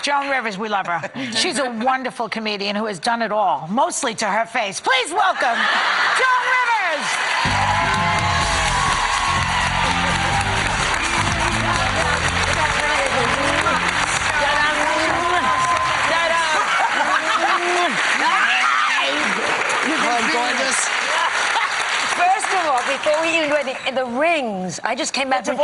Joan Rivers, we love her. She's a wonderful comedian who has done it all, mostly to her face. Please welcome Joan Rivers. First of all, before we even do anything, the rings. I just came back from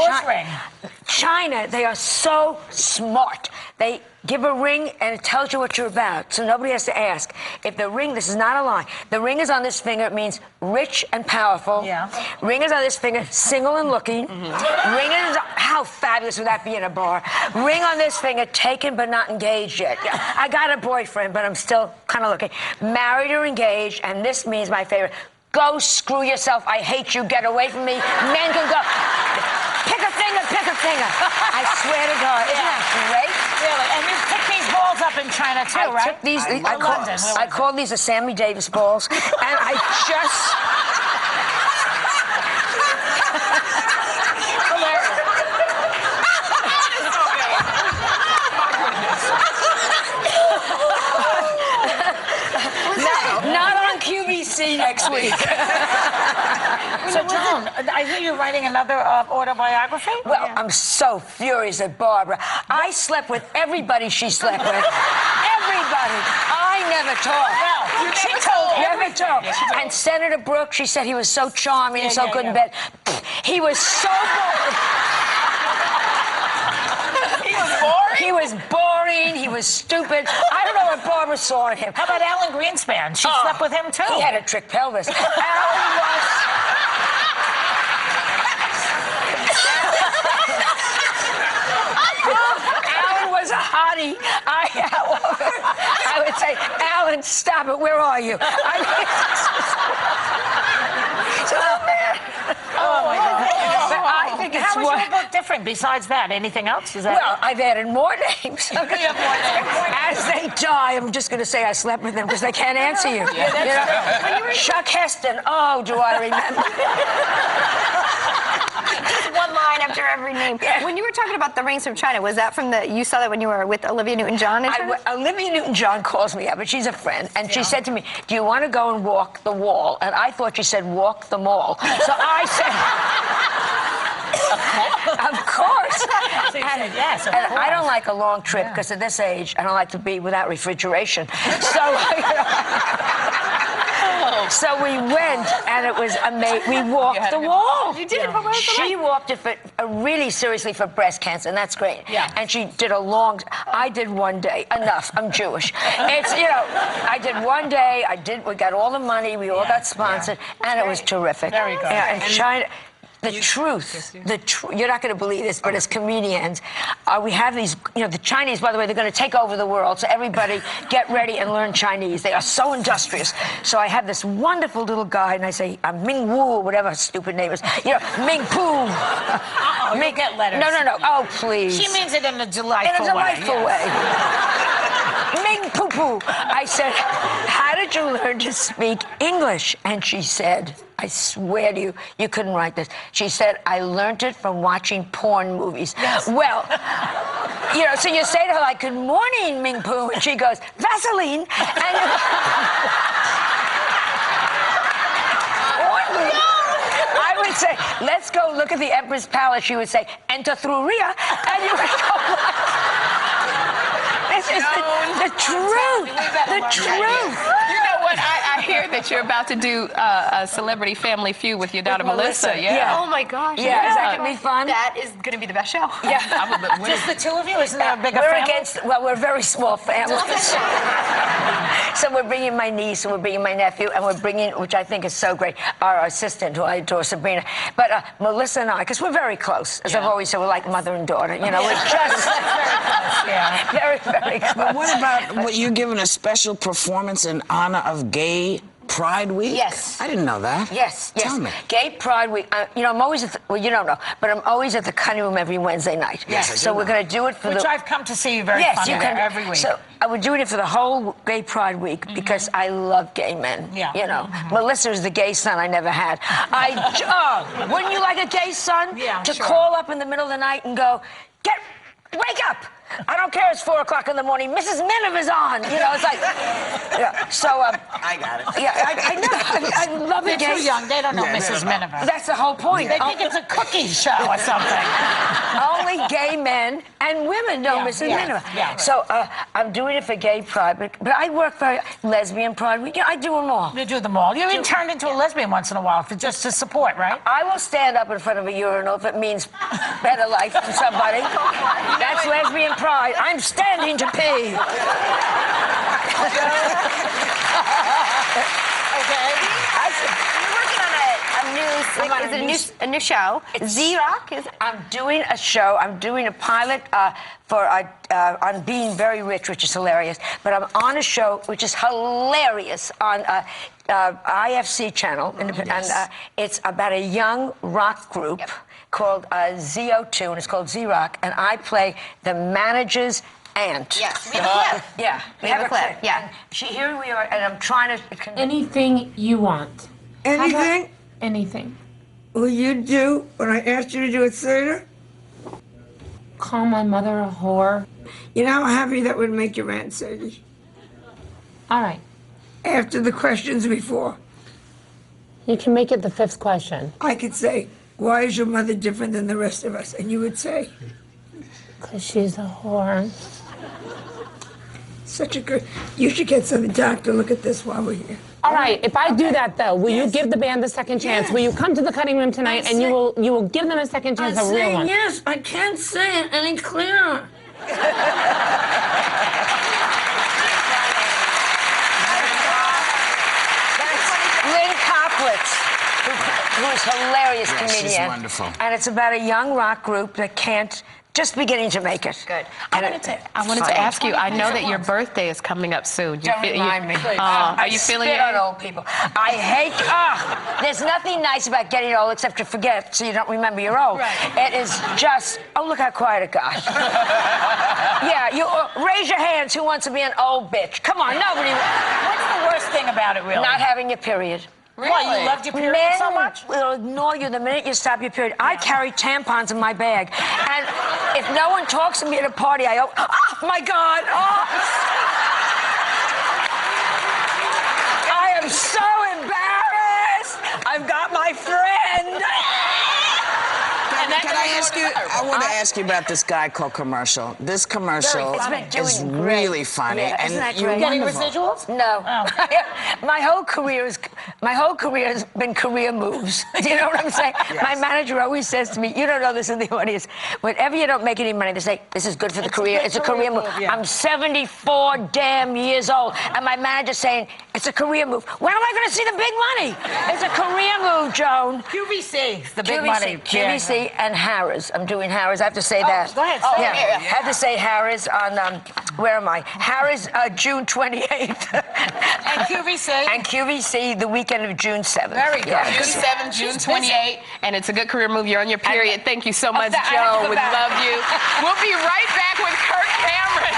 China. They are so smart. They give a ring and it tells you what you're about, so nobody has to ask. If the ring, this is not a lie, the ring is on this finger, it means rich and powerful. Yeah. Ring is on this finger, single and looking. Ring is, how fabulous would that be in a bar? Ring on this finger, taken but not engaged yet. I got a boyfriend, but I'm still kind of looking. Married or engaged, and this means my favorite. Go screw yourself. I hate you. Get away from me. Men can go. Pick a finger, pick a finger. I swear to God. Isn't that great? Really? And you pick these balls up in China, too, right? I call these the Sammy Davis balls. And I just... Not on QVC next week. So, Joan, I hear you're writing another autobiography? Well, I'm so furious at Barbara. I slept with everybody she slept with. Everybody. I never told. No, she told Never told. And Senator Brooks, she said he was so charming and so good in bed. He was so boring. He was boring. He was stupid. I don't know what Barbara saw in him. How about Alan Greenspan? She slept with him, too. He had a trick pelvis. Alan was a hottie. I would say, Alan, stop it. Where are you? I think it's How is your book different besides that? Anything else? Well, I've added more names. As they die, I'm just going to say I slept with them because they can't answer you. Chuck Heston. Oh, do I remember? Just one line after every name. When you were talking about the rings from China, was that from you saw that when you were with Olivia Newton-John in China? Olivia Newton-John calls me up, but she's a friend, and she said to me, do you want to go and walk the wall? And I thought she said walk the mall. So I said... Of course. Yes, and I don't like a long trip because at this age, I don't like to be without refrigeration. So we went, and it was amazing. We walked the wall. You did it for She walked it for, really seriously for breast cancer, and that's great. Yeah. And she did a long... I did one day. Enough. I'm Jewish. It's, I did one day. We got all the money. We all got sponsored, and it was terrific. Very good. Yeah, and China... The truth, you're not going to believe this, but as comedians, we have these, the Chinese, by the way, they're going to take over the world, so everybody get ready and learn Chinese. They are so industrious. So I have this wonderful little guy, and I say, Ming Wu, whatever his stupid name is, Ming Poo. You'll get letters. No. Oh, please. She means it in a delightful way. Ming Poo Poo. I said, how did you learn to speak English? And she said, I swear to you, you couldn't write this. She said, I learned it from watching porn movies. Yes. Well, so you say to her, like, good morning, Ming Poo, and she goes, Vaseline. And I would say, let's go look at the Empress Palace. She would say, enter through Rhea. And you would go, this is the truth. The truth. You know what? I hear that you're about to do a Celebrity Family Feud with your daughter Melissa. Yeah. Oh my gosh. Yeah, is that going to be fun? That is going to be the best show. Yeah. Just the two of you? Isn't there a bigger family? We're a very small family. So we're bringing my niece, and we're bringing my nephew, and we're bringing, which I think is so great, our assistant, who I adore, Sabrina. But Melissa and I, because we're very close, as I've always said, we're like mother and daughter. We're just very, very close. But what about you're giving a special performance in honor of Gay Pride Week? Yes. I didn't know that. Yes. Tell me. Gay Pride Week. I'm always at you don't know, but I'm always at the Cunning Room every Wednesday night. Yes, I do so we're going to do it for Which I've come to see you very funny there every week. So we're doing it for the whole Gay Pride Week because I love gay men. Yeah. Melissa is the gay son I never had. Wouldn't you like a gay son? Yeah, to sure. call up in the middle of the night and go, wake up! I don't care it's 4 o'clock in the morning. Mrs. Miniver's on. You know, it's like, yeah. So, I got it. yeah, I know. I love They're it. too young. They don't know Mrs. Miniver. That's the whole point. They think it's a cookie show or something. Only gay men and women know Mrs. Miniver. Yeah. So I'm doing it for gay pride, but I work for lesbian pride. I do them all. You do them all. You even turned into a lesbian once in a while for just to support, right? I will stand up in front of a urinal if it means better life for somebody. That's lesbian pride. I'm standing to pee. Okay. You're working on a new show. Z-Rock is. I'm doing a show. I'm doing a pilot on Being Very Rich, which is hilarious. But I'm on a show which is hilarious on IFC channel, and it's about a young rock group called ZO2, and it's called Z-Rock, and I play the manager's aunt. Yes, we have a clip. Yeah, We have a clip. Yeah. Here we are, and I'm trying to. Anything you want. Anything? Anything. Will you do what I asked you to do at theater? Call my mother a whore. You know how happy that would make your Aunt Sadie? All right. After the questions before, You can make it the 5th question. I could say, why is your mother different than the rest of us? And you would say, Because she's a whore. such a good, you should get some doctor look at this while we're here. All right, if I do that though, will you give the band a second chance? Yes. Will you come to the cutting room tonight and you will give them a second chance, a real one? Yes, I can't say it any clearer. Lynn Coplitz, who is a hilarious Yeah, she's comedian. wonderful. And it's about a young rock group that can't, just beginning to make it. Good. I wanted to ask you, I know that your birthday is coming up soon. Don't remind me. Are you feeling spit it? on old people. I hate, there's nothing nice about getting old except to forget so you don't remember you're old. Right. It is just, oh, look how quiet it got. Yeah, you raise your hands who wants to be an old bitch. Come on, nobody. What's the worst thing about it, really? Not having your period. Why, you loved your period Men so much? will ignore you the minute you stop your period. I carry tampons in my bag. And if no one talks to me at a party, I go, oh, my God. Oh. I am so embarrassed. I've got my friend. Can I ask you? I want to ask you about this guy called Commercial. This commercial It's been is doing really great. funny, Yeah, isn't that and you're great? Getting wonderful. residuals? No. Oh. My whole career has been career moves. Do you know what I'm saying? Yes. My manager always says to me, you don't know this in the audience, whenever you don't make any money, they say, this is good for the career. It's a career move. yeah. I'm 74 damn years old, and my manager's saying, it's a career move. When am I going to see the big money? It's a career move, Joan. QVC, the big QVC, money. QVC and Harris. I'm doing Harris. I have to say that. go ahead, say it. I have to say Harris on, where am I? Harris, June 28th. And QVC? And QVC the weekend of June 7th. Very good. Yeah. June 7th, June 28th, and it's a good career move. You're on your period. Thank you so much, I have to Joe. go We back. love you. We'll be right back with Kirk Cameron.